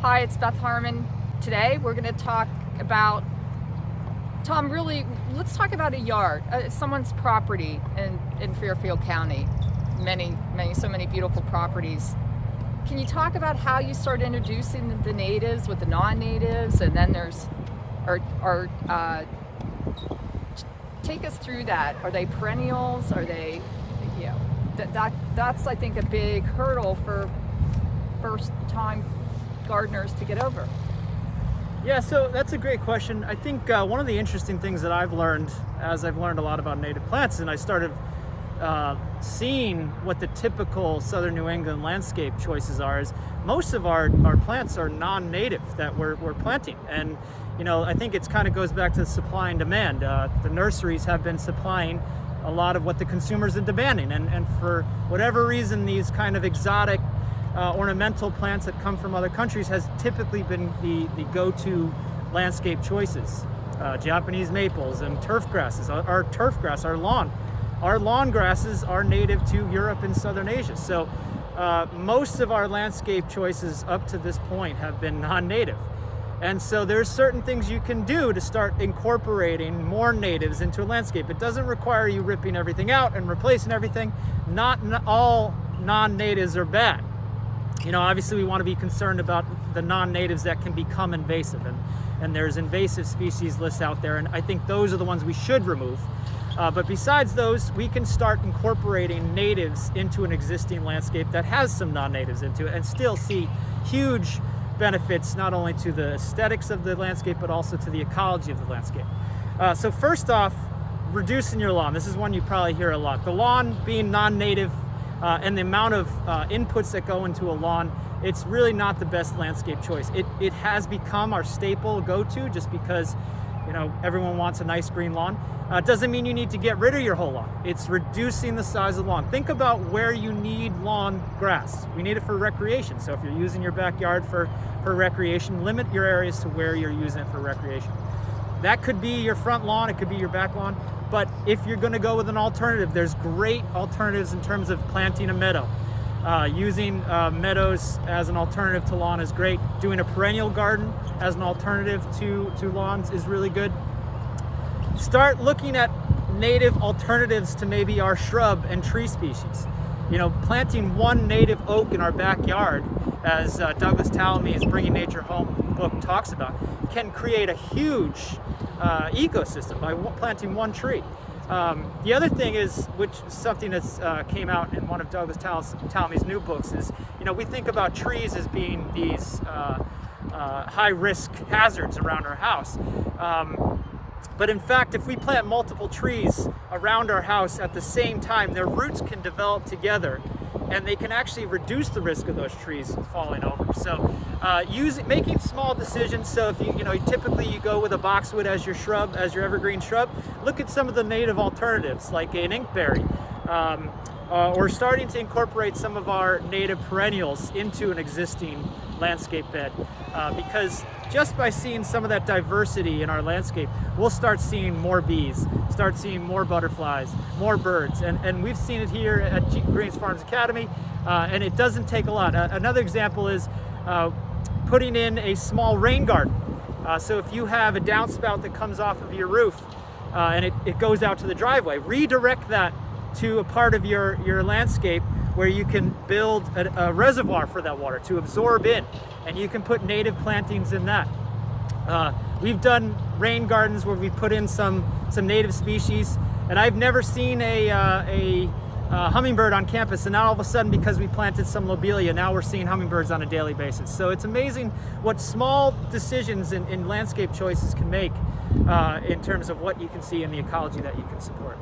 Hi, it's Beth Harmon. Today we're going to talk about, Tom, let's talk about a yard, someone's property in Fairfield County. So many beautiful properties. Can you talk about how you start introducing the natives with the non-natives, and then take us through that. Are they perennials? Are they, that's I think a big hurdle for first-time gardeners to get over. Yeah, so that's a great question. I think one of the interesting things that I've learned as I've learned a lot about native plants, and I started seeing what the typical Southern New England landscape choices are, is most of our plants are non-native that we're planting. And I think it kind of goes back to the supply and demand. The nurseries have been supplying a lot of what the consumers are demanding, and for whatever reason, these kind of exotic ornamental plants that come from other countries has typically been the go-to landscape choices. Japanese maples and turf grasses. Our turf grass, our lawn grasses are native to Europe and Southern Asia. So most of our landscape choices up to this point have been non-native. And so there's certain things you can do to start incorporating more natives into a landscape. It doesn't require you ripping everything out and replacing everything. Not all non-natives are bad. Obviously we want to be concerned about the non-natives that can become invasive, and there's invasive species lists out there, and I think those are the ones we should remove. But besides those, we can start incorporating natives into an existing landscape that has some non-natives into it, and still see huge benefits not only to the aesthetics of the landscape, but also to the ecology of the landscape. So first off, reducing your lawn. This is one you probably hear a lot. The lawn being non-native, and the amount of inputs that go into a lawn, it's really not the best landscape choice. It has become our staple go-to just because everyone wants a nice green lawn. Doesn't mean you need to get rid of your whole lawn. It's reducing the size of the lawn. Think about where you need lawn grass. We need it for recreation. So if you're using your backyard for recreation, limit your areas to where you're using it for recreation. That could be your front lawn, it could be your back lawn. But if you're going to go with an alternative, there's great alternatives in terms of planting a meadow. Using meadows as an alternative to lawn is great. Doing a perennial garden as an alternative to lawns is really good. Start looking at native alternatives to maybe our shrub and tree species. Planting one native oak in our backyard, as Douglas Tallamy's Bringing Nature Home book talks about, can create a huge ecosystem by planting one tree. The other thing is, which is something that's came out in one of Douglas Tallamy's new books, is we think about trees as being these high-risk hazards around our house. But in fact, if we plant multiple trees around our house at the same time, their roots can develop together, and they can actually reduce the risk of those trees falling over. So making small decisions. So if you typically you go with a boxwood as your shrub, as your evergreen shrub, look at some of the native alternatives like an inkberry. Or starting to incorporate some of our native perennials into an existing landscape bed, because just by seeing some of that diversity in our landscape, we'll start seeing more bees, start seeing more butterflies, more birds, and we've seen it here at Greens Farms Academy, and it doesn't take a lot. Another example is putting in a small rain garden. So if you have a downspout that comes off of your roof and it goes out to the driveway, redirect that to a part of your landscape where you can build a reservoir for that water to absorb in, and you can put native plantings in that. We've done rain gardens where we put in some native species, and I've never seen a hummingbird on campus, and now all of a sudden, because we planted some lobelia, now we're seeing hummingbirds on a daily basis. So it's amazing what small decisions in landscape choices can make in terms of what you can see in the ecology that you can support.